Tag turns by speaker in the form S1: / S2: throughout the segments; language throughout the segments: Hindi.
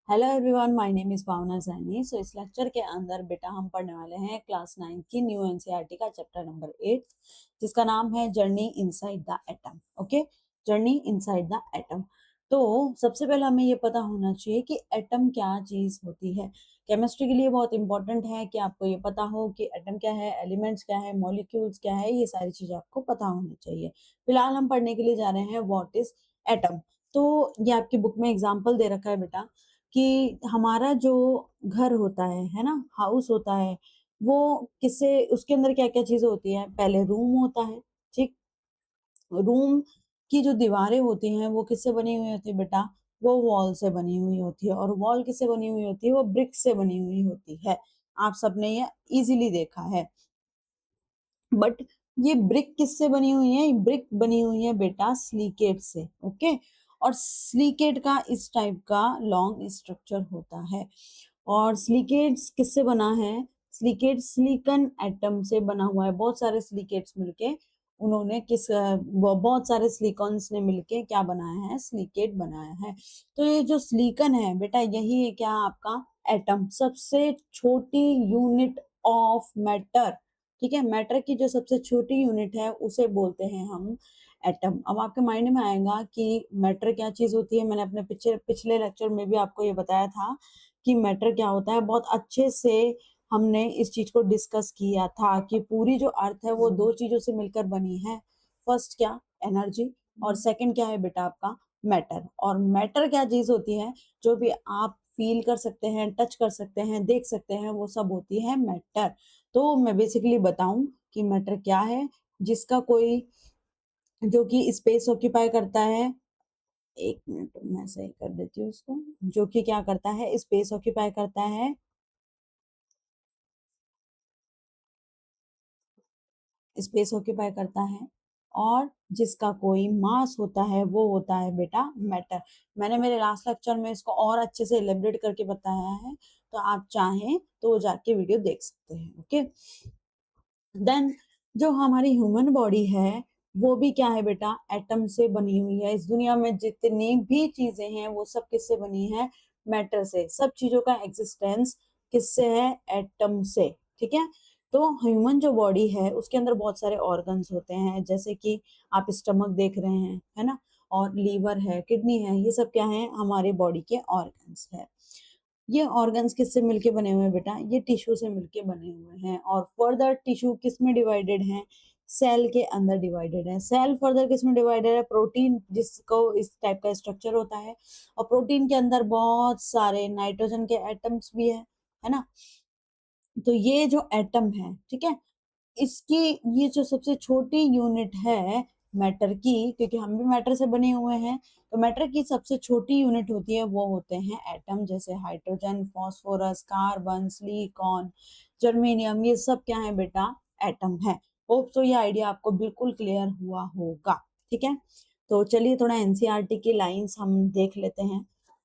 S1: Hello everyone, my name is Bhavna Saini. So इस लेक्चर के अंदर बेटा हम पढ़ने वाले हैं क्लास 9 की न्यू एनसीईआरटी का चैप्टर नंबर 8, जिसका नाम है journey inside the atom. Okay, journey inside the atom. तो सबसे पहले हमें ये पता होना चाहिए कि एटम क्या चीज होती है। केमिस्ट्री के लिए बहुत इंपॉर्टेंट है कि आपको ये पता हो कि एटम क्या है, एलिमेंट्स क्या है, मॉलिक्यूल्स क्या है, ये सारी चीजें आपको पता होनी चाहिए। फिलहाल हम पढ़ने के लिए जा रहे हैं व्हाट इज एटम। तो ये आपकी बुक में एग्जाम्पल दे रखा है बेटा कि हमारा जो घर होता है ना, हाउस होता है, वो किससे, उसके अंदर क्या क्या चीजें होती है। पहले रूम होता है, ठीक। रूम की जो दीवारें होती हैं वो किससे बनी हुई होती है बेटा, वो वॉल से बनी हुई होती है। और वॉल किससे बनी हुई होती है, वो ब्रिक से बनी हुई होती है। आप सबने ये इजीली देखा है। बट ये ब्रिक किससे बनी हुई है, ब्रिक बनी हुई है बेटा सिलिकेट से। ओके, और सिलिकेट का इस टाइप का लॉन्ग स्ट्रक्चर होता है। और सिलिकेट्स किससे बना है, सिलिकेट सिलिकॉन एटम से बना हुआ है। बहुत सारे सिलिकेट्स मिलके उन्होंने बहुत सारे सिलिकॉन्स ने मिलके क्या बनाया है, सिलिकेट बनाया है। तो ये जो सिलिकॉन है बेटा, यही है क्या आपका एटम, सबसे छोटी यूनिट ऑफ मैटर। ठीक है, मैटर की जो सबसे छोटी यूनिट है उसे बोलते हैं हम एटम। अब आपके माइंड में आएगा कि मैटर क्या चीज होती है। मैंने अपने पिछले पिछले लेक्चर में भी आपको ये बताया था कि मैटर क्या होता है। बहुत अच्छे से हमने इस चीज को डिस्कस किया था कि पूरी जो अर्थ है वो दो चीजों से मिलकर बनी है। फर्स्ट क्या, एनर्जी, और सेकंड क्या है बेटा आपका मैटर। और मैटर क्या चीज होती है, जो भी आप फील कर सकते हैं, टच कर सकते हैं, देख सकते हैं, वो सब होती है मैटर। तो मैं बेसिकली बताऊं कि मैटर क्या है, जिसका कोई, जो कि स्पेस ऑक्यूपाई करता है। एक मिनट मैं सही कर देती हूँ उसको। जो कि क्या करता है, स्पेस ऑक्यूपाई करता है, स्पेस ऑक्यूपाई करता है, और जिसका कोई मास होता है वो होता है बेटा मैटर। मैंने मेरे लास्ट लेक्चर में इसको और अच्छे से एलिब्रेट करके बताया है, तो आप चाहें तो जाके वीडियो देख सकते हैं। ओके, देन जो हमारी ह्यूमन बॉडी है वो भी क्या है बेटा, एटम से बनी हुई है। इस दुनिया में जितनी भी चीजें हैं वो सब किससे बनी है, मैटर से। सब चीजों का एग्जिस्टेंस किससे है, एटम से। ठीक है, तो ह्यूमन जो बॉडी है उसके अंदर बहुत सारे ऑर्गन्स होते हैं, जैसे कि आप स्टमक देख रहे हैं, है ना, और लीवर है, किडनी है, ये सब क्या है, हमारे बॉडी के ऑर्गन्स है। ये ऑर्गन्स किससे मिलके बने हुए हैं बेटा, ये टिश्यू से मिलके बने हुए हैं। और फर्दर टिश्यू किस में डिवाइडेड है, सेल के अंदर डिवाइडेड है। सेल फर्दर किस में डिवाइडेड है, प्रोटीन, जिसको इस टाइप का स्ट्रक्चर होता है। और प्रोटीन के अंदर बहुत सारे नाइट्रोजन के एटम्स भी है ना। तो ये जो एटम है, ठीक है, इसकी, ये जो सबसे छोटी यूनिट है मैटर की, क्योंकि हम भी मैटर से बने हुए हैं, तो मैटर की सबसे छोटी यूनिट होती है वो होते हैं एटम। जैसे hydrogen, phosphorus, carbon, silicon, germanium, ये सब क्या है बेटा, एटम है। होप तो ये आइडिया आपको बिल्कुल क्लियर हुआ होगा। ठीक है, तो चलिए थोड़ा एनसीईआरटी की लाइंस हम देख लेते हैं।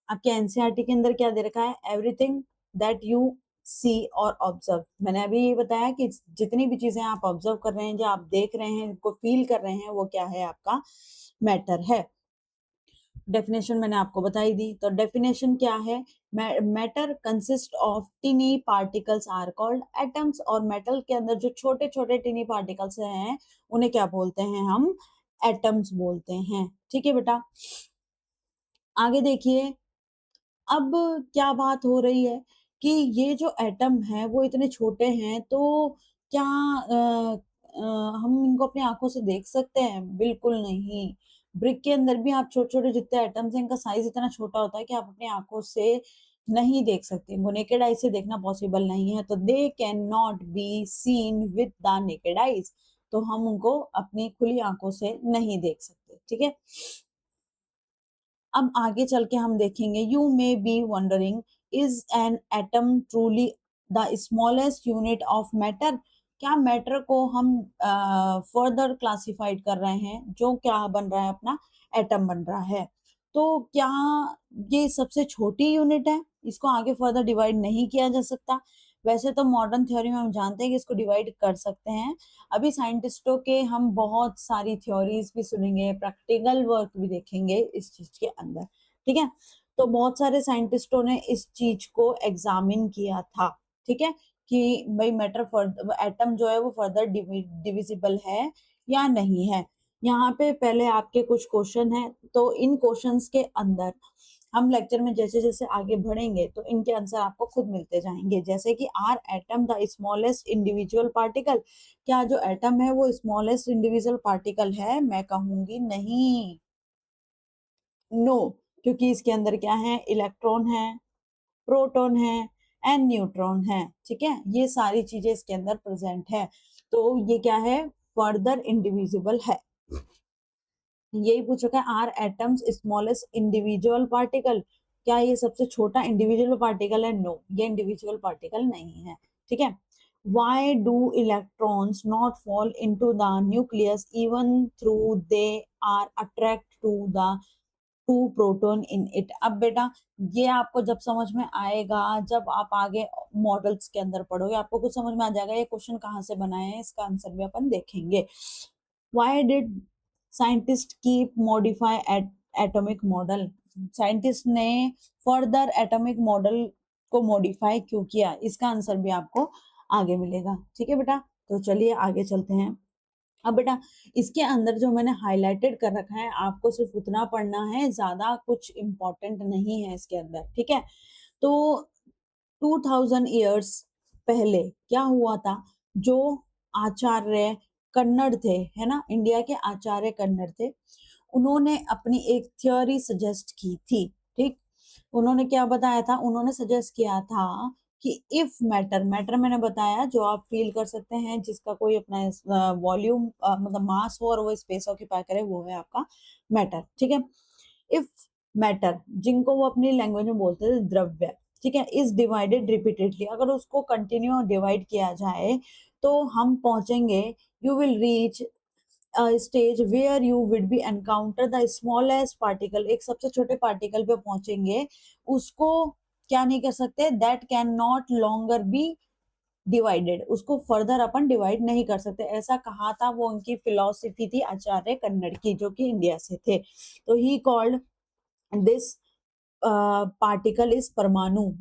S1: आपके एनसीईआरटी के अंदर क्या दे रखा है, एवरीथिंग दैट यू सी और ऑब्जर्व। मैंने अभी ये बताया कि जितनी भी चीजें आप ऑब्जर्व कर रहे हैं, जो आप देख रहे हैं, को फील कर रहे हैं, वो क्या है, आपका मैटर है। डेफिनेशन मैंने आपको बताई दी, तो डेफिनेशन क्या है, matter consist of tiny particles are called atoms. और मेटल के अंदर जो छोटे छोटे टिनी पार्टिकल्स हैं उन्हें क्या बोलते हैं, हम एटम्स बोलते हैं। ठीक है बेटा, आगे देखिए। अब क्या बात हो रही है कि ये जो एटम है वो इतने छोटे हैं, तो क्या हम इनको अपनी आंखों से देख सकते हैं, बिल्कुल नहीं। ब्रिक के अंदर भी आप छोटे छोटे जितने एटम्स हैं, इनका साइज इतना छोटा होता है कि आप अपनी आंखों से नहीं देख सकते, इनको नेकेड आई से देखना पॉसिबल नहीं है। तो they can not be seen with the naked eyes, तो हम उनको अपनी खुली आंखों से नहीं देख सकते। ठीक है, अब आगे चल के हम देखेंगे, you may be wondering, is an atom truly the smallest unit of matter. क्या मैटर को हम फर्दर क्लासिफाइड कर रहे हैं, जो क्या बन रहा है, अपना एटम बन रहा है। तो क्या ये सबसे छोटी यूनिट है, इसको आगे फर्दर डिवाइड नहीं किया जा सकता। वैसे तो मॉडर्न थ्योरी में हम जानते हैं कि इसको डिवाइड कर सकते हैं। अभी साइंटिस्टों के हम बहुत सारी थ्योरीज भी सुनेंगे, प्रैक्टिकल वर्क भी देखेंगे इस चीज के अंदर। ठीक है, तो बहुत सारे साइंटिस्टों ने इस चीज को एग्जामिन किया था, ठीक है, कि भाई मैटर फर्दर एटम जो है वो फर्दर डिविजिबल है या नहीं है। यहाँ पे पहले आपके कुछ क्वेश्चन है, तो इन क्वेश्चंस के अंदर हम लेक्चर में जैसे जैसे आगे बढ़ेंगे तो इनके आंसर आपको खुद मिलते जाएंगे। जैसे कि are atom the smallest individual particle, क्या जो एटम है वो स्मॉलेस्ट इंडिविजुअल पार्टिकल है? मैं कहूंगी नहीं, नो, क्योंकि इसके अंदर क्या है, इलेक्ट्रॉन है, प्रोटॉन है एंड न्यूट्रॉन है, ठीक है, ये सारी चीजें इसके अंदर प्रेजेंट है, तो ये क्या है, फर्दर इंडिविजिबल है। यही पूछ रखा है, are atoms smallest individual particle, क्या ये सबसे छोटा इंडिविजुअल पार्टिकल है? नो, ये इंडिविजुअल पार्टिकल नहीं है, ठीक है। Why do electrons not fall into the nucleus even though they are attract to the two proton in it? अब बेटा ये आपको जब समझ में आएगा, जब आप आगे मॉडल्स के अंदर पढ़ोगे, आपको कुछ समझ में आ जाएगा ये क्वेश्चन कहाँ से बनाए हैं, इसका आंसर भी अपन देखेंगे। Why did scientists keep modify atomic model? Scientist ने फर्दर एटॉमिक मॉडल को मॉडिफाई क्यों किया, इसका आंसर भी आपको आगे मिलेगा, ठीक है बेटा। तो चलिए आगे चलते हैं। अब बेटा इसके अंदर जो मैंने हाईलाइटेड कर रखा है, आपको सिर्फ उतना पढ़ना है, ज्यादा कुछ इंपॉर्टेंट नहीं है इसके अंदर, ठीक है। तो 2000 ईयर्स पहले क्या हुआ था, जो आचार्य कन्नड़ थे, है ना, इंडिया के आचार्य कन्नड़ थे, उन्होंने अपनी एक थ्योरी सजेस्ट की थी, ठीक। उन्होंने क्या बताया था, उन्होंने सजेस्ट किया था कि इफ मैटर, मैटर मैंने बताया जो आप फील कर सकते हैं, जिसका कोई अपना वॉल्यूम मतलब मास हो और वो स्पेस ऑक्यूपाई करे, वो है आपका मैटर, ठीक है। इफ मैटर, जिनको वो अपनी लैंग्वेज में बोलते थे द्रव्य, ठीक है, इज डिवाइडेड रिपीटेडली, अगर उसको कंटिन्यू डिवाइड किया जाए तो हम पहुंचेंगे, you will reach stage where you would be encounter the smallest particle, एक सबसे छोटे पार्टिकल पे पहुंचेंगे, उसको क्या नहीं कर सकते, that can not longer be divided, उसको फर्दर अपन डिवाइड नहीं कर सकते, ऐसा कहा था, वो उनकी फिलोसफी थी आचार्य कन्नड़ की, जो कि इंडिया से थे। तो he called this particle is परमाणु,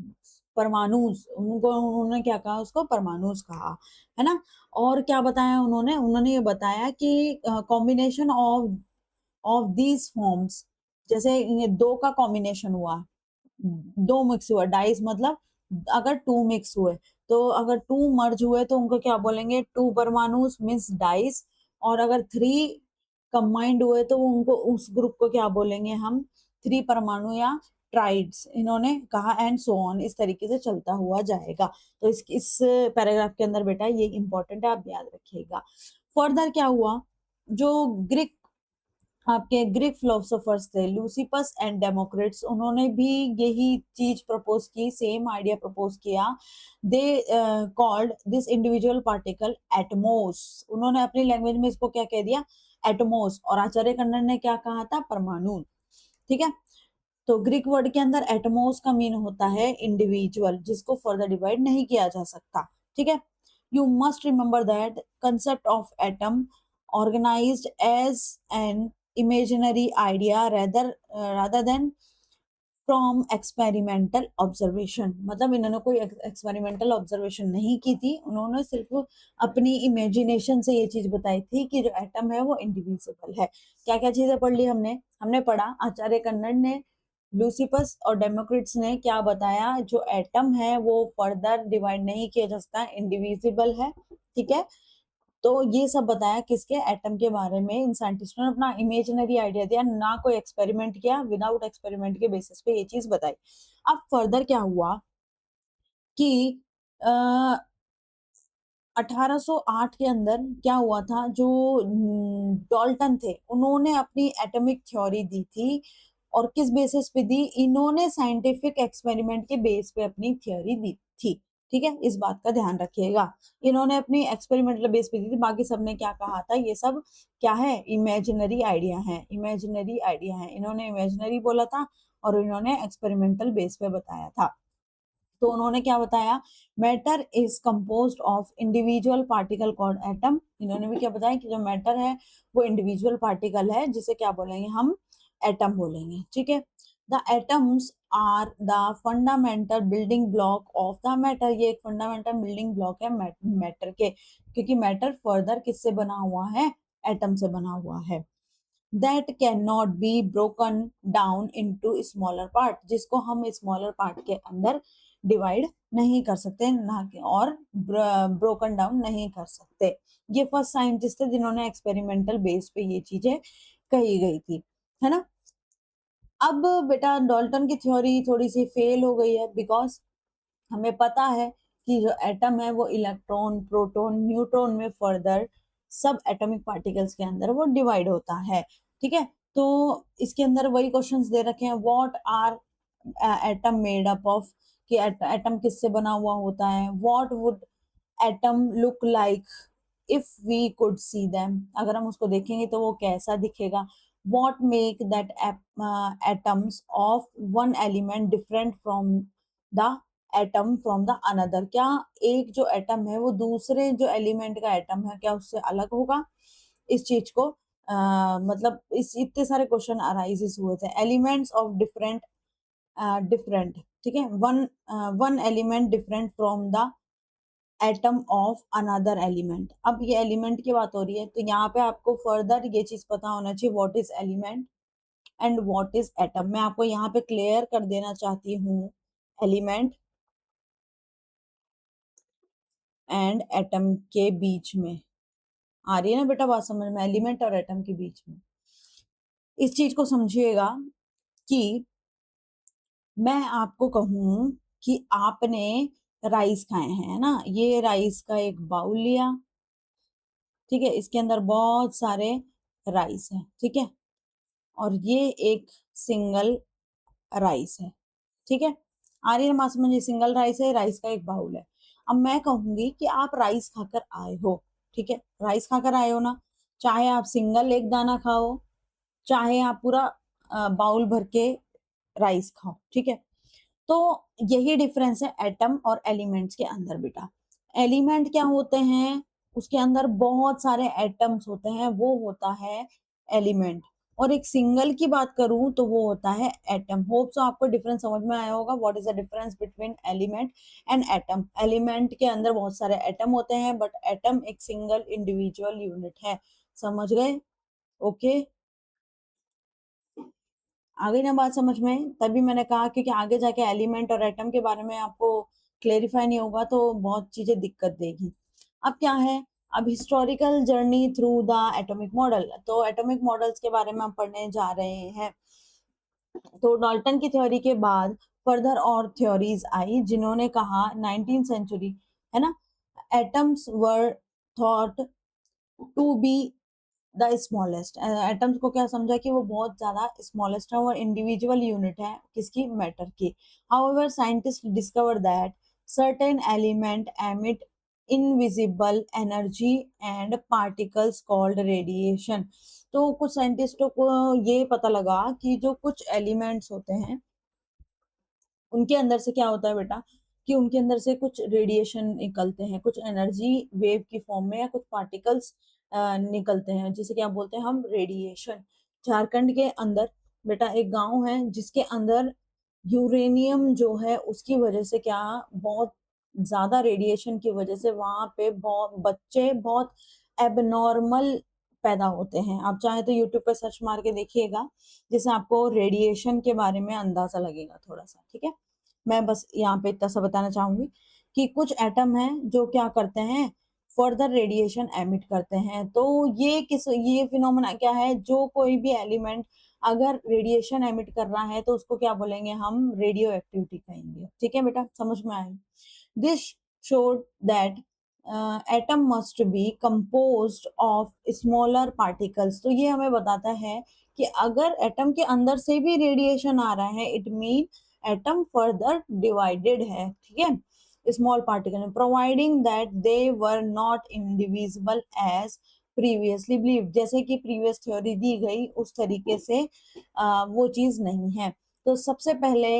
S1: परमाणुस, उनको उन्होंने क्या कहा, उसको परमाणुस कहा, है ना। और क्या बताया उन्होंने, उन्होंने ये बताया कि combination of of these forms, जैसे ये दो का कॉम्बिनेशन हुआ, दो मिक्स हुआ, डाइस मतलब अगर टू मिक्स हुए, तो अगर टू मर्ज हुए तो उनको क्या बोलेंगे, टू परमाणु मीन्स डाइस, और अगर थ्री कंबाइंड हुए तो उनको उस ग्रुप को क्या बोलेंगे हम, थ्री परमाणु या ट्राइड्स, इन्होंने कहा, एंड सो ऑन, इस तरीके से चलता हुआ जाएगा। तो इस पैराग्राफ के अंदर बेटा ये इंपॉर्टेंट है, आप याद रखिएगा। फर्दर क्या हुआ, जो ग्रीक, आपके ग्रीक फिलोसोफर्स थे लूसिपस एंड डेमोक्रिट्स, उन्होंने भी यही चीज प्रपोज की, सेम आइडिया प्रपोज किया। They called this individual particle Atmos, उन्होंने अपनी लैंग्वेज में इसको क्या कह दिया, एटमोस, और आचार्य कन्नड़ ने क्या कहा था, परमाणु, ठीक है। तो ग्रीक वर्ड के अंदर एटमोस का मीन होता है इंडिविजुअल, जिसको फर्दर डिवाइड नहीं किया जा सकता, ठीक है। You must remember that concept of atom organized as an imaginary idea rather than from experimental observation, मतलब इन्होंने कोई एक्सपेरिमेंटल ऑब्जर्वेशन नहीं की थी, उन्होंने सिर्फ अपनी इमेजिनेशन से ये चीज बताई थी कि जो एटम है वो इंडिविजिबल है। क्या क्या चीजें पढ़ ली हमने, हमने पढ़ा आचार्य कन्नड़ ने, लूसिपस और डेमोक्रिट्स ने क्या बताया, जो एटम है वो फर्दर डिवाइड नहीं किया जा सकता, इंडिविजिबल है, ठीक है। तो ये सब बताया किसके, एटम के बारे में, इन साइंटिस्टों ने अपना इमेजिनरी आइडिया दिया, ना कोई एक्सपेरिमेंट किया, विदाउट एक्सपेरिमेंट के बेसिस पे ये चीज बताई। अब फर्दर क्या हुआ कि आ, 1808 के अंदर क्या हुआ था, जो डॉल्टन थे, उन्होंने अपनी एटॉमिक थ्योरी दी थी, और किस बेसिस पे दी, इन्होंने साइंटिफिक एक्सपेरिमेंट के बेस पे अपनी थ्योरी दी थी, ठीक है, इस बात का ध्यान रखिएगा। इन्होंने अपनी एक्सपेरिमेंटल बेस पे दी थी, बाकी सबने क्या कहा था, ये सब क्या है, इमेजिनरी आइडिया है, इमेजिनरी आइडिया है, इन्होंने इमेजिनरी बोला था और इन्होंने एक्सपेरिमेंटल बेस पे बताया था। तो उन्होंने क्या बताया, matter is composed of individual particle called atom, इन्होंने भी क्या बताया कि जो मैटर है वो इंडिविजुअल पार्टिकल है, जिसे क्या बोलेंगे हम, एटम बोलेंगे, ठीक है। The atoms are the fundamental building block of the matter, ये एक फंडामेंटल बिल्डिंग ब्लॉक है मैटर के, क्योंकि मैटर फर्दर किससे बना हुआ है, एटम से बना हुआ है। That can not be broken down into smaller part, जिसको हम स्मॉलर पार्ट के अंदर डिवाइड नहीं कर सकते ना और ब्रोकन डाउन नहीं कर सकते। ये फर्स्ट साइंटिस्ट थे जिन्होंने एक्सपेरिमेंटल बेस पे ये चीजें कही गई थी, है ना। अब बेटा डाल्टन की थ्योरी थोड़ी सी फेल हो गई है, बिकॉज हमें पता है कि जो एटम है वो इलेक्ट्रॉन, प्रोटॉन, न्यूट्रॉन में फर्दर सब एटॉमिक पार्टिकल्स के अंदर वो डिवाइड होता है, ठीक है। तो इसके अंदर वही क्वेश्चंस दे रखे हैं, what are atom made up of, कि एटम किससे बना हुआ होता है, what would atom look like if we could see them, अगर हम उसको देखेंगे तो वो कैसा दिखेगा। What make that atoms of one element different from the atom from the another, क्या एक जो एटम है वो दूसरे जो एलिमेंट का एटम है क्या उससे अलग होगा। इस चीज को मतलब इस इतने सारे क्वेश्चन अराइजेस हुए थे। एलिमेंट्स ऑफ डिफरेंट डिफरेंट, ठीक है, one element different from the atom of another element. अब ये एलिमेंट की बात हो रही है, तो यहाँ पे आपको फर्दर ये चीज पता होना चाहिए what is element and what is atom. मैं आपको यहाँ पे क्लियर कर देना चाहती हूँ एलिमेंट एंड एटम के बीच में। आ रही है ना बेटा बात समझ में, एलिमेंट और एटम के बीच में। इस चीज को समझिएगा कि मैं आपको कहूं कि आपने राइस खाए हैं ना, ये राइस का एक बाउल लिया, ठीक है, इसके अंदर बहुत सारे राइस है, ठीक है, और ये एक सिंगल राइस है, ठीक है। आर्यन मास में ये सिंगल राइस है, राइस का एक बाउल है। अब मैं कहूंगी कि आप राइस खाकर आए हो, ठीक है, राइस खाकर आए हो ना, चाहे आप सिंगल एक दाना खाओ, चाहे आप पूरा बाउल भर के राइस खाओ, ठीक है। तो यही डिफरेंस है एटम और एलिमेंट्स के अंदर बेटा। एलिमेंट क्या होते हैं, उसके अंदर बहुत सारे एटम्स होते हैं, वो होता है एलिमेंट। और एक सिंगल की बात करूं तो वो होता है एटम। होप सो आपको डिफरेंस समझ में आया होगा, what is the difference between element and atom. Element के अंदर बहुत सारे एटम होते हैं, बट एटम एक सिंगल इंडिविजुअल यूनिट है। समझ गए? ओके, आ गई ना बात समझ में? तभी मैंने कहा क्योंकि आगे जाके एलिमेंट और एटम के बारे में आपको क्लेरिफाई नहीं होगा तो बहुत चीजें दिक्कत देगी। अब क्या है, अब historical journey through the atomic model, तो एटॉमिक मॉडल्स के बारे में हम पढ़ने जा रहे हैं। तो डाल्टन की थ्योरी के बाद फर्दर और थ्योरीज आई जिन्होंने कहा 19th सेंचुरी, है ना, atoms were thought to be the smallest. Atoms को क्या समझा कि वो बहुत ज्यादा स्मॉलेस्ट है, वो इंडिविजुअल यूनिट है किसकी, मैटर की। However scientist discover that certain element emit invisible energy and particles called radiation. तो कुछ साइंटिस्टों को ये पता लगा कि जो कुछ एलिमेंट्स होते हैं उनके अंदर से क्या होता है बेटा, कि उनके अंदर से कुछ रेडिएशन निकलते हैं, कुछ एनर्जी वेव की फॉर्म में या कुछ पार्टिकल्स निकलते हैं, जिसे क्या बोलते हैं हम, रेडिएशन। झारखंड के अंदर बेटा एक गांव है जिसके अंदर यूरेनियम जो है उसकी वजह से क्या, बहुत ज्यादा रेडिएशन की वजह से वहां पे बहुत बच्चे बहुत एबनॉर्मल पैदा होते हैं। आप चाहे तो यूट्यूब पे सर्च मार के देखिएगा, जिससे आपको रेडिएशन के बारे में अंदाजा लगेगा थोड़ा सा, ठीक है। मैं बस यहाँ पे इतना सा बताना चाहूंगी कि कुछ एटम हैं जो क्या करते हैं, फर्दर रेडिएशन एमिट करते हैं। तो ये फिनोमेना क्या है, जो कोई भी एलिमेंट अगर रेडिएशन एमिट कर रहा है तो उसको क्या बोलेंगे हम, रेडियो एक्टिविटी कहेंगे, ठीक है बेटा, समझ में आए। This showed that atom must be composed of smaller particles। तो ये हमें बताता है कि अगर एटम के अंदर से भी रेडिएशन आ रहा है, it mean atom further divided है, ठीक है, स्मॉल पार्टिकल में, providing that they were not indivisible as previously believe. जैसे कि प्रीवियस थ्योरी दी गई उस तरीके से वो चीज नहीं है। तो सबसे पहले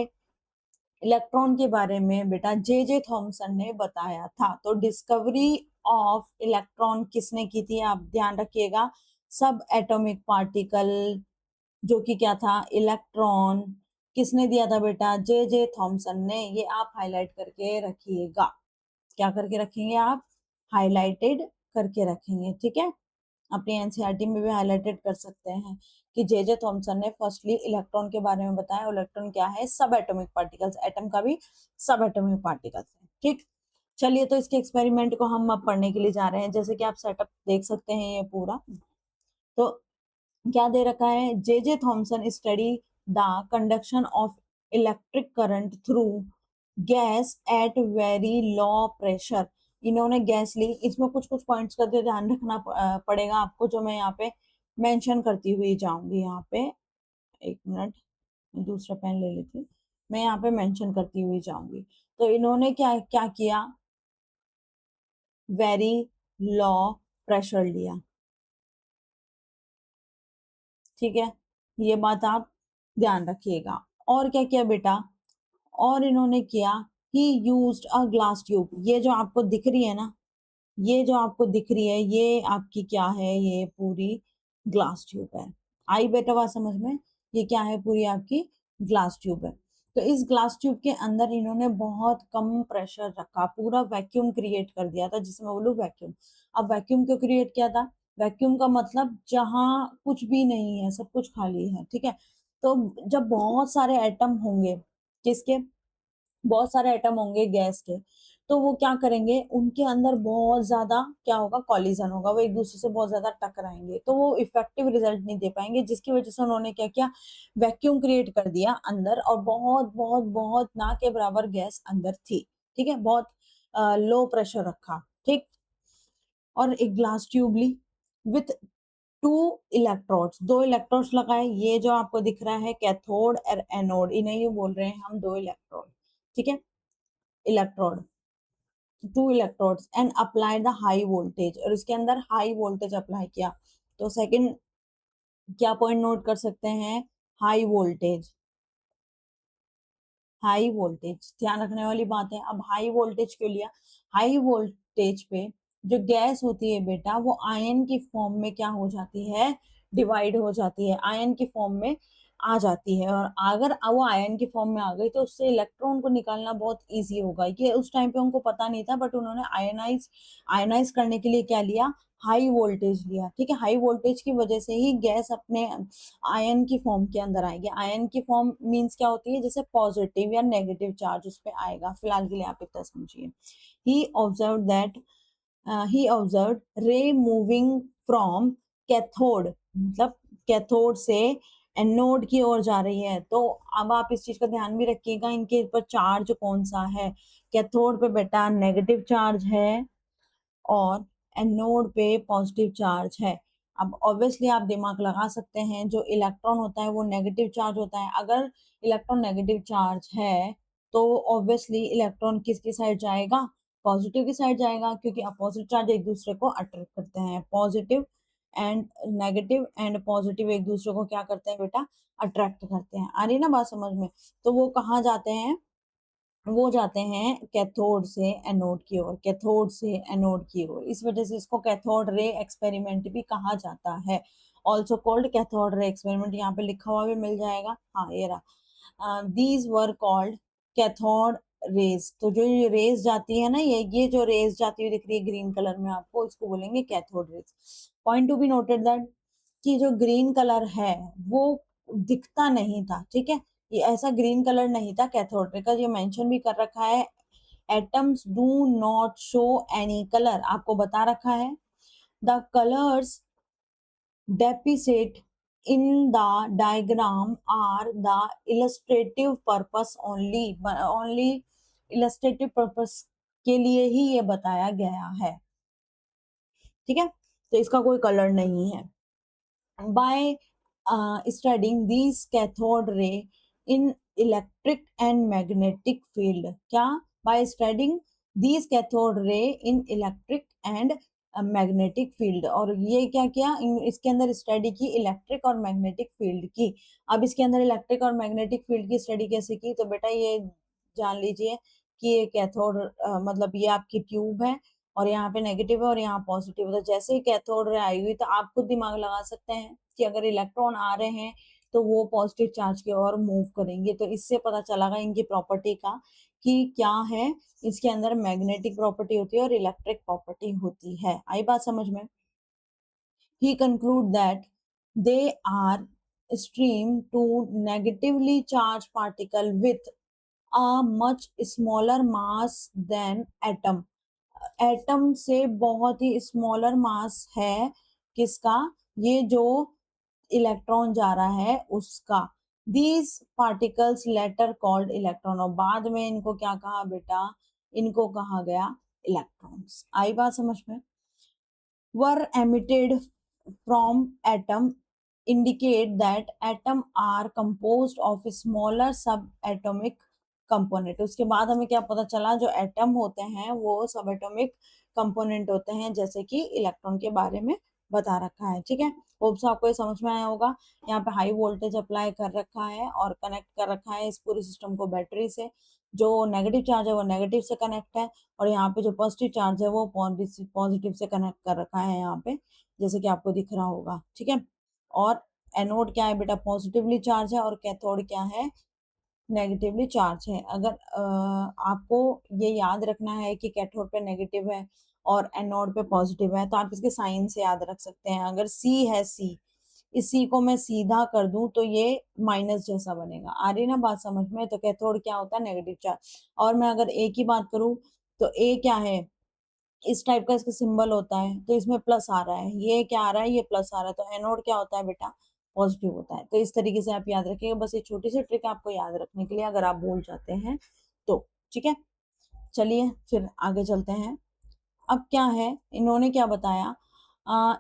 S1: इलेक्ट्रॉन के बारे में बेटा जे जे थॉमसन ने बताया था। तो डिस्कवरी ऑफ इलेक्ट्रॉन किसने की थी, आप ध्यान रखिएगा, सब एटॉमिक पार्टिकल जो कि क्या था, इलेक्ट्रॉन, किसने दिया था बेटा? जे थॉमसन ने। ये आप हाईलाइट करके रखिएगा। क्या करके रखेंगे आप? हाईलाइटेड करके रखेंगे, ठीक है। अपनी एनसीईआरटी में भी हाईलाइटेड कर सकते हैं कि जे थॉमसन ने फर्स्टली इलेक्ट्रॉन के बारे में बताया। इलेक्ट्रॉन क्या है? सब एटॉमिक पार्टिकल्स। एटम का भी सब एटॉमिक पार्टिकल्स है, ठीक। चलिए, तो इसके एक्सपेरिमेंट को हम अब पढ़ने के लिए जा रहे हैं। जैसे कि आप सेटअप देख सकते हैं ये पूरा। तो क्या दे रखा है? J Thomson study the conduction of electric current through gas at very low pressure. इन्होंने गैस ली। इसमें कुछ कुछ पॉइंट्स का ध्यान रखना पड़ेगा आपको, जो मैं यहाँ पे मेंशन करती हुई जाऊंगी। यहाँ पे एक मिनट, दूसरा पेन ले लेती हूँ। मैं यहाँ पे मेंशन करती हुई जाऊंगी। तो इन्होंने क्या क्या किया? वेरी लो प्रेशर लिया, ठीक है। ये बात आप ध्यान रखिएगा। और क्या किया बेटा? और इन्होंने किया, ही यूज्ड अ ग्लास ट्यूब। ये जो आपको दिख रही है ना, ये जो आपको दिख रही है, ये आपकी क्या है? ये पूरी ग्लास ट्यूब है। आई बेटा बात समझ में? ये क्या है? पूरी आपकी ग्लास ट्यूब है। तो इस ग्लास ट्यूब के अंदर इन्होंने बहुत कम प्रेशर रखा, पूरा वैक्यूम क्रिएट कर दिया था, जिसमें बोलू वैक्यूम। अब वैक्यूम क्यों क्रिएट किया था? वैक्यूम का मतलब जहां कुछ भी नहीं है, सब कुछ खाली है, ठीक है। तो जब बहुत सारे एटम होंगे, किसके? बहुत सारे एटम होंगे गैस के, तो वो क्या करेंगे? उनके अंदर बहुत ज्यादा क्या होगा? कॉलिजन होगा। वो एक दूसरे से बहुत ज्यादा टकराएंगे, तो वो इफेक्टिव रिजल्ट नहीं दे पाएंगे, जिसकी वजह से उन्होंने क्या किया? वैक्यूम क्रिएट कर दिया अंदर, और बहुत बहुत बहुत ना के बराबर गैस अंदर थी, ठीक है। बहुत लो प्रेशर रखा, ठीक। और एक ग्लास ट्यूब ली विथ टू इलेक्ट्रोड्स, दो इलेक्ट्रोड्स लगाए। ये जो आपको दिख रहा है कैथोड और एनोड, इन्हें ही बोल रहे हैं हम दो इलेक्ट्रोड, ठीक है। Electrode, two electrodes and apply the high voltage, और इसके अंदर हाई वोल्टेज अप्लाई किया। तो सेकंड क्या पॉइंट नोट कर सकते हैं? High voltage. हाई वोल्टेज ध्यान रखने वाली बात है। अब हाई वोल्टेज क्यों लिया? हाई वोल्टेज पे जो गैस होती है बेटा, वो आयन की फॉर्म में क्या हो जाती है? डिवाइड हो जाती है, आयन की फॉर्म में आ जाती है। और अगर वो आयन की फॉर्म में आ गई, तो उससे इलेक्ट्रॉन को निकालना बहुत इजी होगा। ये उस टाइम पे उनको पता नहीं था, बट उन्होंने आयनाइज करने के लिए क्या लिया? हाई वोल्टेज लिया, ठीक है। हाई वोल्टेज की वजह से ही गैस अपने आयन की फॉर्म के अंदर आएगी। आयन की फॉर्म मींस क्या होती है? जैसे पॉजिटिव या नेगेटिव चार्ज उस पे आएगा। फिलहाल के लिए आप इतना समझिए। ही ऑब्जर्व दैट ही ऑब्जर्व रे मूविंग फ्रॉम कैथोड, मतलब कैथोड से एनोड की ओर जा रही है। तो अब आप इस चीज का ध्यान भी रखिएगा, इनके ऊपर चार्ज कौन सा है? कैथोड पे बेटा नेगेटिव चार्ज है, और एनोड पे पॉजिटिव चार्ज है। अब ऑब्वियसली आप दिमाग लगा सकते हैं, जो इलेक्ट्रॉन होता है वो नेगेटिव चार्ज होता है। अगर इलेक्ट्रॉन नेगेटिव चार्ज है, तो ऑब्वियसली इलेक्ट्रॉन किसकी साइड जाएगा? पॉजिटिव की साइड जाएगा, क्योंकि अपोजिट चार्ज एक दूसरे को अट्रैक्ट करते हैं। Positive and negative and positive एक दूसरे को क्या करते हैं बेटा? अट्रैक्ट करते हैं। आ रही ना बात समझ में? तो वो कहाँ जाते हैं? वो जाते हैं कैथोड से एनोड की ओर, कैथोड से एनोड की ओर। इस वजह से इसको कैथोड रे एक्सपेरिमेंट भी कहा जाता है। Also called cathode ray experiment. यहाँ पे लिखा हुआ भी मिल जाएगा, हाँ ये रहा। These were called cathode rays. तो जो ये रेज जाती है ना, ये जो रेज जाती हुई दिख रही है ग्रीन कलर में आपको, इसको बोलेंगे cathode rays. Point to be noted that कि जो ग्रीन कलर है वो दिखता नहीं था, ठीक है। ये ऐसा ग्रीन कलर नहीं था कैथोड रे का, ये मेंशन भी कर रखा है। Atoms do not show any colour, आपको बता रखा है। The colours depict in the diagram are the illustrative purpose only illustrative purpose के लिए ही ये बताया गया है, ठीक है। तो इसका कोई कलर नहीं है। by studying these cathode ray in electric and magnetic field, क्या? by studying these cathode ray in electric and magnetic field. और ये क्या किया? इसके अंदर स्टडी की इलेक्ट्रिक और मैग्नेटिक फील्ड की। अब इसके अंदर इलेक्ट्रिक और मैग्नेटिक फील्ड की स्टडी कैसे की? तो बेटा ये जान लीजिए कि ये कैथोड मतलब ये आपकी ट्यूब है, और यहाँ पे नेगेटिव है और यहाँ पॉजिटिव है। तो जैसे ही कैथोड रे आई हुई, तो आप खुद दिमाग लगा सकते हैं कि अगर इलेक्ट्रॉन आ रहे हैं, तो वो पॉजिटिव चार्ज की ओर मूव करेंगे। तो इससे पता चलागा इनकी प्रॉपर्टी का कि क्या है, इसके अंदर मैग्नेटिक प्रॉपर्टी होती है और इलेक्ट्रिक प्रॉपर्टी होती है। आई बात समझ में? He conclude that they are stream to negatively charged particle with a much smaller mass than atom। Atom से बहुत ही स्मॉलर मास है किसका, ये जो इलेक्ट्रॉन जा रहा है उसका। These particles later called electron, और बाद में इनको क्या कहा बेटा, इनको कहा गया इलेक्ट्रॉन्स। आई बात समझ में? were emitted from atom indicate that atom are composed of smaller subatomic component। उसके बाद हमें क्या पता चला, जो एटम होते हैं वो सब एटॉमिक कंपोनेंट होते हैं, जैसे कि इलेक्ट्रॉन के बारे में बता रखा है। ठीक है, होप सो आपको ये समझ में आया होगा। यहाँ पे हाई वोल्टेज अप्लाई कर रखा है और कनेक्ट कर रखा है इस पूरे सिस्टम को बैटरी से। जो नेगेटिव चार्ज है वो नेगेटिव से कनेक्ट है, और यहाँ पे जो पॉजिटिव चार्ज है वो पॉजिटिव से कनेक्ट कर रखा है यहाँ पे, जैसे कि आपको दिख रहा होगा। ठीक है, और एनोड क्या है बेटा, पॉजिटिवली चार्ज है, और कैथोड क्या है, नेगेटिवली चार्ज है। अगर आपको ये याद रखना है कि कैथोड पे नेगेटिव है और एनोड पे पॉजिटिव है, तो आप इसके साइन से याद रख सकते हैं। अगर सी है, सी, इसी को मैं सीधा कर दूं तो ये माइनस जैसा बनेगा। आ रही ना बात समझ में? तो कैथोड क्या होता है, नेगेटिव चार्ज। और मैं अगर ए की बात करूं तो ए क्या है, इस टाइप का इसका सिंबल होता है, तो इसमें प्लस आ रहा है, ये क्या आ रहा है, ये प्लस आ रहा है। तो एनोड क्या होता है बेटा, पॉजिटिव होता है। तो इस तरीके से आप याद रखिएगा, बस ये छोटी सी ट्रिक आपको याद रखने के लिए, अगर आप भूल जाते हैं तो। ठीक है, चलिए फिर आगे चलते हैं। अब क्या है, इन्होंने क्या बताया,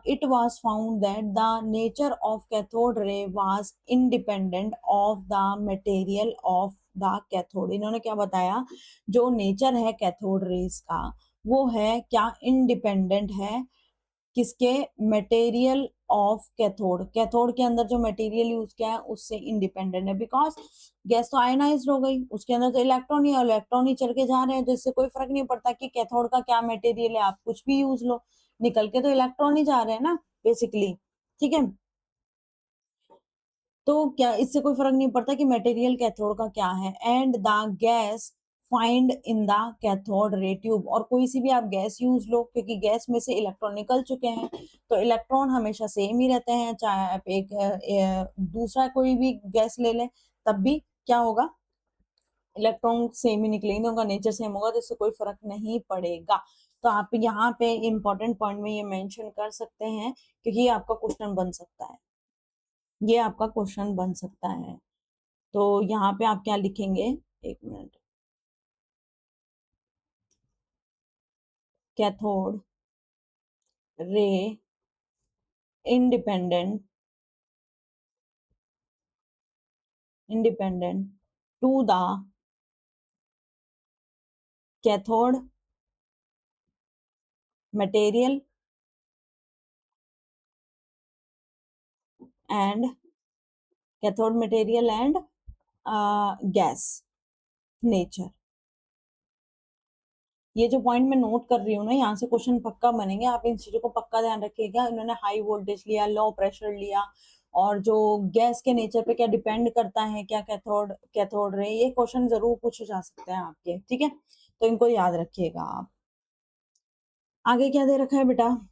S1: it was found that the nature of cathode ray was independent of the material of the cathode. इन्होंने क्या बताया, जो नेचर है कैथोड रेज का वो है क्या, इंडिपेंडेंट है किसके, मटेरियल ऑफ कैथोड। कैथोड के अंदर जो मटेरियल यूज किया है उससे इंडिपेंडेंट है, बिकॉज गैस तो आयनाइज्ड हो गई, उसके अंदर तो इलेक्ट्रॉन ही है, इलेक्ट्रॉन ही चल के जा रहे हैं, तो इससे कोई फर्क नहीं पड़ता कि कैथोड का क्या मटेरियल है, आप कुछ भी यूज लो, निकल के तो इलेक्ट्रॉन ही जा रहे हैं ना बेसिकली। ठीक है, तो क्या इससे कोई फर्क नहीं पड़ता कि मटेरियल कैथोड का क्या है। And the gas find in the cathode ray tube, और कोई सी भी आप गैस यूज लो, क्योंकि गैस में से इलेक्ट्रॉन निकल चुके हैं, तो इलेक्ट्रॉन हमेशा सेम ही रहते हैं, चाहे आप एक दूसरा कोई भी गैस ले लें तब भी क्या होगा, इलेक्ट्रॉन सेम ही निकलेंगे, उनका नेचर सेम होगा, तो इससे कोई फर्क नहीं पड़ेगा। तो आप यहाँ पे इंपॉर्टेंट पॉइंट में ये मेंशन कर सकते हैं, क्योंकि ये आपका क्वेश्चन बन सकता है, ये आपका क्वेश्चन बन सकता है। तो यहाँ पे आप क्या लिखेंगे, एक minute, cathode ray independent independent to the cathode material and cathode material and gas nature. ये जो पॉइंट मैं नोट कर रही हूँ ना, यहाँ से क्वेश्चन पक्का बनेंगे, आप इन चीजों को पक्का ध्यान रखिएगा। इन्होंने हाई वोल्टेज लिया, लो प्रेशर लिया, और जो गैस के नेचर पे क्या डिपेंड करता है, क्या कैथोड कैथोड रे, ये क्वेश्चन जरूर पूछे जा सकते हैं आपके। ठीक है, तो इनको याद रखिएगा आप। आगे क्या दे रखा है बेटा,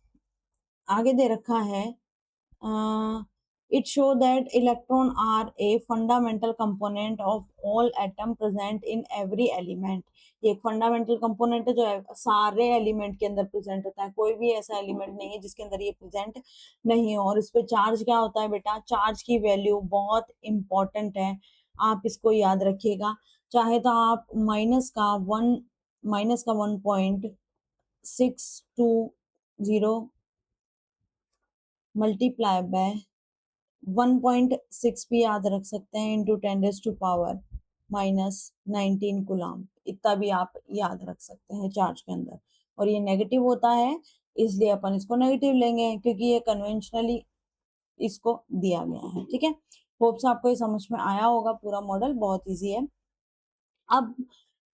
S1: आगे दे रखा है, it show that electron are a fundamental component of all atom present in every element। ये एक फंडामेंटल कंपोनेंट है जो सारे एलिमेंट के अंदर प्रेजेंट होता है, कोई भी ऐसा एलिमेंट नहीं है जिसके अंदर ये प्रेजेंट नहीं हो। और इस पे चार्ज क्या होता है बेटा, चार्ज की वैल्यू बहुत इंपॉर्टेंट है, आप इसको याद रखिएगा। चाहे तो आप माइनस का 1.620 मल्टीप्लाई बाय 1.6 भी याद रख सकते हैं, इंटू 10⁻⁻⁻19 कूलम, इतना भी आप याद रख सकते हैं चार्ज के अंदर। और ये नेगेटिव होता है, इसलिए अपन इसको नेगेटिव लेंगे, क्योंकि ये कन्वेंशनली इसको दिया गया है। ठीक है, होप्स आपको ये समझ में आया होगा, पूरा मॉडल बहुत इजी है। अब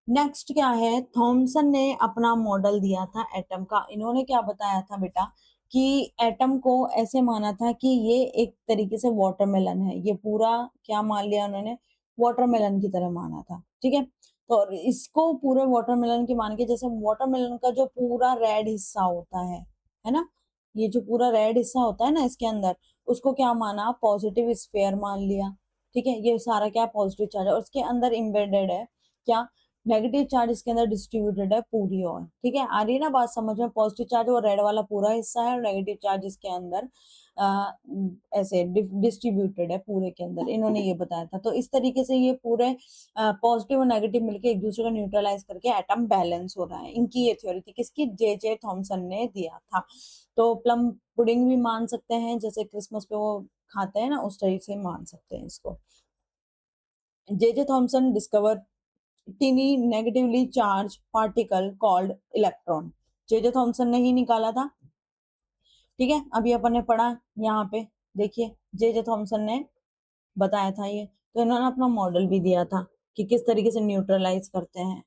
S1: नेक्स्ट क्या है, थॉमसन ने अपना मॉडल दिया था एटम का। इन्होंने क्या बताया था बेटा, कि एटम को ऐसे माना था कि ये एक तरीके से वाटरमेलन है, ये पूरा क्या मान लिया उन्होंने, वाटरमेलन की तरह माना था, ठीक है। तो इसको पूरे वाटरमेलन की मान के, जैसे वाटरमेलन का जो पूरा रेड हिस्सा होता है ना, ये जो पूरा रेड हिस्सा होता है ना इसके अंदर, उसको क्या माना, पॉजिटिव स्फीयर मान लिया, ठीक है। ये सारा क्या पॉजिटिव चार्ज है और उसके अंदर इम्बेडेड है क्या, नेगेटिव चार्ज इसके अंदर डिस्ट्रीब्यूटेड है पूरी ओर, ठीक है। आ रही है ना बात समझ में, पॉजिटिव चार्ज वो रेड वाला पूरा हिस्सा है और नेगेटिव चार्ज इसके अंदर ऐसे डिस्ट्रीब्यूटेड है पूरे के अंदर, इन्होंने ये बताया था। तो इस तरीके से ये पूरे पॉजिटिव और नेगेटिव मिलके एक दूसरे को न्यूट्रलाइज करके एटम बैलेंस हो रहा है, इनकी ये थ्योरी थी, किसकी, जे थॉमसन ने दिया था। तो प्लम पुडिंग भी मान सकते हैं, जैसे क्रिसमस पे वो खाते हैं ना, उस तरीके से मान सकते हैं इसको। J Thomson discover tiny negatively charge particle called electron, J Thomson ने ही निकाला था, ठीक है। अभी अपन ने पढ़ा यहाँ पे, देखिए जे थॉमसन ने बताया था ये, तो इन्होंने अपना मॉडल भी दिया था कि किस तरीके से न्यूट्रलाइज करते हैं।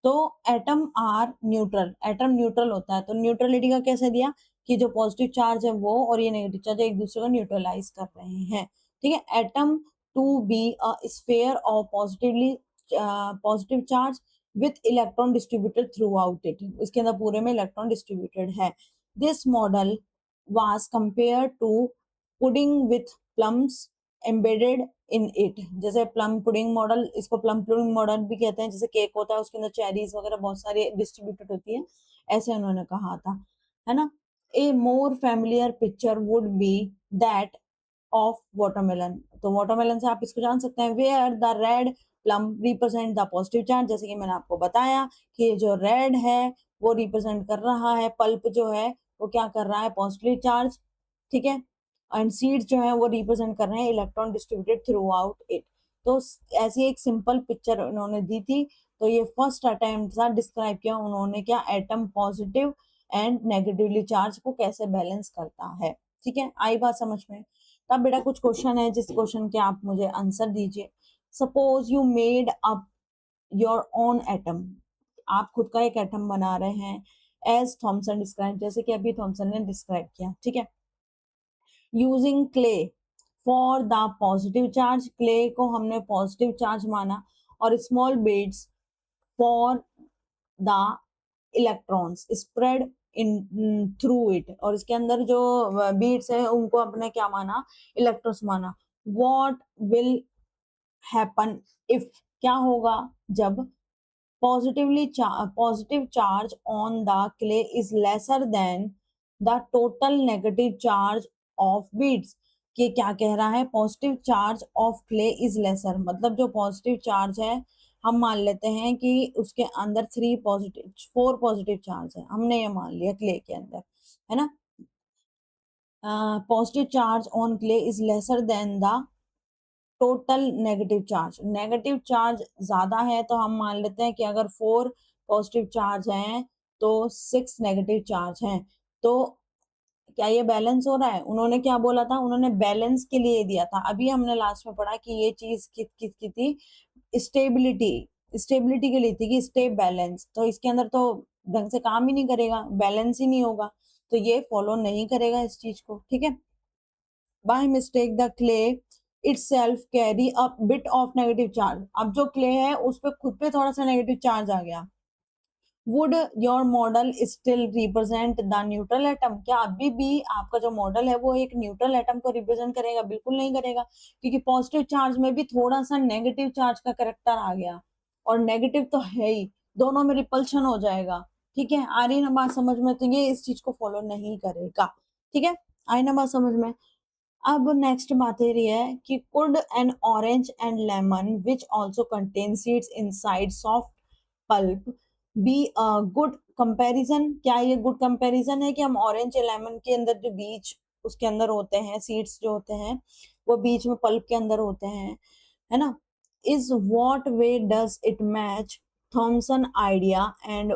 S1: तो atom are neutral, atom neutral होता है, तो न्यूट्रलिटी का कैसे दिया कि जो पॉजिटिव चार्ज है वो और ये नेगेटिव चार्ज एक दूसरे को न्यूट्रलाइज कर रहे हैं, ठीक है। Atom to be a sphere of positively positive charge with electron distributed throughout it, इसके अंदर पूरे में इलेक्ट्रॉन डिस्ट्रीब्यूटेड है। This model was compared to pudding with plums embedded in it, जैसे प्लम पुडिंग मॉडल, इसको प्लम पुडिंग मॉडल भी कहते हैं, जैसे केक होता है उसके अंदर चेरीज वगैरह बहुत सारी डिस्ट्रीब्यूटेड होती है, ऐसे उन्होंने कहा था, है ना। A more familiar picture would be that of watermelon, तो वाटरमेलन से आप इसको जान सकते हैं, where the red plum represent the positive charge, जैसे कि मैंने आपको बताया कि जो रेड है वो रिप्रेजेंट कर रहा है, पल्प जो है वो क्या कर रहा है, पॉजिटिव चार्ज, ठीक है। एंड सीड्स जो है वो रिप्रेजेंट कर रहे हैं electron distributed throughout it. तो ऐसी एक सिंपल पिक्चर उन्होंने दी थी। तो ये फर्स्ट अटेम्प्ट था, डिस्क्राइब किया उन्होंने क्या, atom positive and negatively charge को कैसे बैलेंस करता है, ठीक है। आई बात समझ में। तब बेटा कुछ क्वेश्चन है, जिस क्वेश्चन के आप मुझे आंसर दीजिए। Suppose you made up your own atom, आप खुद का एक एटम बना रहे हैं, एज थॉमसन डिस्क्राइब, जैसे कि अभी थॉमसन ने डिस्क्राइब किया, ठीक है। Using clay for the positive charge, clay को हमने पॉजिटिव चार्ज माना, और small beads for the electrons spread in through it, और इसके अंदर जो बीड्स है उनको अपने क्या माना, इलेक्ट्रॉन्स माना। व्हाट विल हैपन इफ, क्या होगा जब positive charge on the clay is lesser than the total negative charge of beads, कि क्या कह रहा है, positive charge of clay is lesser, मतलब जो पॉजिटिव चार्ज है हम मान लेते हैं कि उसके अंदर 4 पॉजिटिव चार्ज है, हमने ये मान लिया क्ले के अंदर, है ना। Positive charge on clay is lesser than the total negative charge, negative charge ज्यादा है तो हम मान लेते हैं कि अगर 4 पॉजिटिव चार्ज हैं तो 6 नेगेटिव चार्ज हैं, तो क्या ये बैलेंस हो रहा है। उन्होंने क्या बोला था, उन्होंने बैलेंस के लिए दिया था, अभी हमने लास्ट में पढ़ा कि ये चीज किस की थी, स्टेबिलिटी, स्टेबिलिटी के लिए थी कि स्टे बैलेंस, तो इसके अंदर तो ढंग से काम ही नहीं करेगा, बैलेंस ही नहीं होगा, तो ये फॉलो नहीं करेगा इस चीज को, ठीक है। By mistake the clay itself carry a bit of negative charge, अब जो क्ले है उस पे खुद पे थोड़ा सा नेगेटिव चार्ज आ गया। Would your model still represent the neutral atom, क्या अभी भी आपका जो मॉडल है वो एक न्यूट्रल एटम को रिप्रेजेंट करेगा, बिल्कुल नहीं करेगा, क्योंकि पॉजिटिव चार्ज में भी थोड़ा सा नेगेटिव चार्ज का करेक्टर आ गया, और नेगेटिव तो है ही, दोनों में रिपल्शन हो जाएगा, ठीक है। आ रही ना बात समझ में, तो ये इस चीज को फॉलो नहीं करेगा, ठीक है। आई ना बात समझ में। अब नेक्स्ट बात ये रही है कि could N orange and lemon which also contain seeds inside soft pulp be a good comparison, क्या ये गुड कंपैरिजन है कि हम ऑरेंज या लेमन के अंदर जो बीज उसके अंदर होते हैं, सीड्स जो होते हैं वो बीच में पल्प के अंदर होते हैं, है ना। Is what way does it match Thomson idea and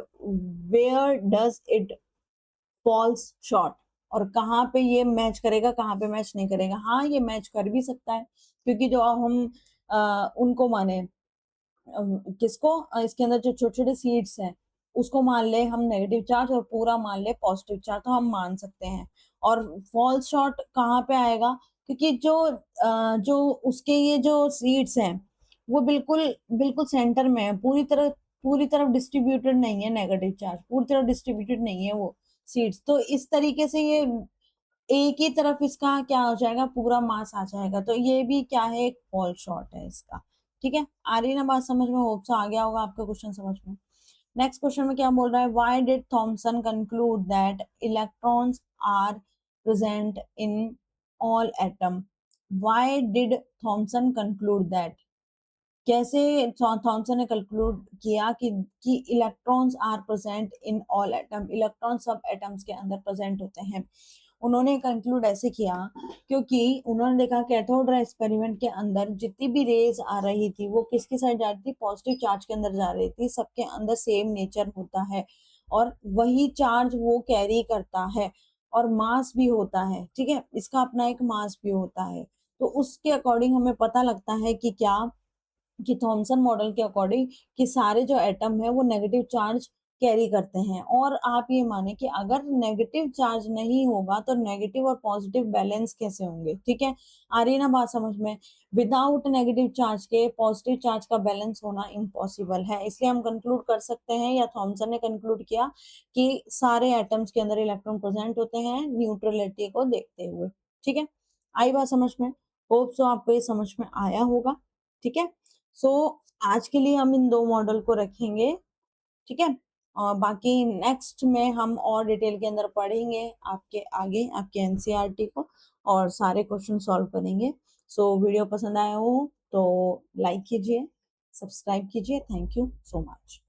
S1: where does it falls short, और कहाँ पे ये मैच करेगा, कहाँ पे मैच नहीं करेगा। हाँ ये मैच कर भी सकता है, क्योंकि जो हम उनको माने, किसको, इसके अंदर जो छोटे छोटे सीड्स हैं उसको मान ले हम नेगेटिव चार्ज और पूरा मान ले पॉजिटिव चार्ज, तो हम मान सकते हैं। और फॉल्स शॉर्ट कहाँ पे आएगा, क्योंकि जो उसके ये जो सीड्स हैं वो बिल्कुल बिल्कुल सेंटर में है, पूरी तरफ डिस्ट्रीब्यूटेड नहीं है नेगेटिव चार्ज, पूरी तरफ डिस्ट्रीब्यूटेड नहीं है वो सीड्स, तो इस तरीके से ये एक ही तरफ इसका क्या हो जाएगा, पूरा मास आ जाएगा, तो ये भी क्या है, एक फॉल्स शॉर्ट है इसका। ठीक है, आ रही है ना बात समझ में, होप सो आ गया होगा आपका क्वेश्चन समझ में। नेक्स्ट क्वेश्चन में क्या बोल रहा है, why did Thomson conclude that electrons are present in all atom, why did Thomson conclude that, कैसे थॉमसन ने कंक्लूड किया कि electrons are present in all atom, electron सब एटम्स के अंदर प्रेजेंट होते हैं। उन्होंने कंक्लूड ऐसे किया क्योंकि उन्होंने देखा कैथोड रे एक्सपेरिमेंट के अंदर जितनी भी रेज आ रही थी वो किसकी साइड जा रही थी, पॉजिटिव चार्ज के अंदर जा रही थी, सबके अंदर सेम नेचर होता है और वही चार्ज वो कैरी करता है और मास भी होता है। ठीक है, इसका अपना एक मास भी होता है, तो उसके अकॉर्डिंग हमें पता लगता है कि क्या, कि थॉमसन मॉडल के अकॉर्डिंग कि सारे जो एटम है वो नेगेटिव चार्ज कैरी करते हैं। और आप ये माने कि अगर नेगेटिव चार्ज नहीं होगा तो नेगेटिव और पॉजिटिव बैलेंस कैसे होंगे। ठीक है, आ रही है ना बात समझ में, विदाउट नेगेटिव चार्ज के पॉजिटिव चार्ज का बैलेंस होना इम्पॉसिबल है। इसलिए हम कंक्लूड कर सकते हैं, या थॉमसन ने कंक्लूड किया कि सारे एटम्स के अंदर इलेक्ट्रॉन प्रेजेंट होते हैं न्यूट्रलिटी को देखते हुए। ठीक है, आई बात समझ में, होप सो आपको ये समझ में आया होगा। ठीक है, सो आज के लिए हम इन दो मॉडल को रखेंगे। ठीक है, और बाकी नेक्स्ट में हम और डिटेल के अंदर पढ़ेंगे आपके आगे आपके एनसीईआरटी को और सारे क्वेश्चन सॉल्व करेंगे। सो वीडियो पसंद आया हो तो लाइक कीजिए, सब्सक्राइब कीजिए। Thank you so much.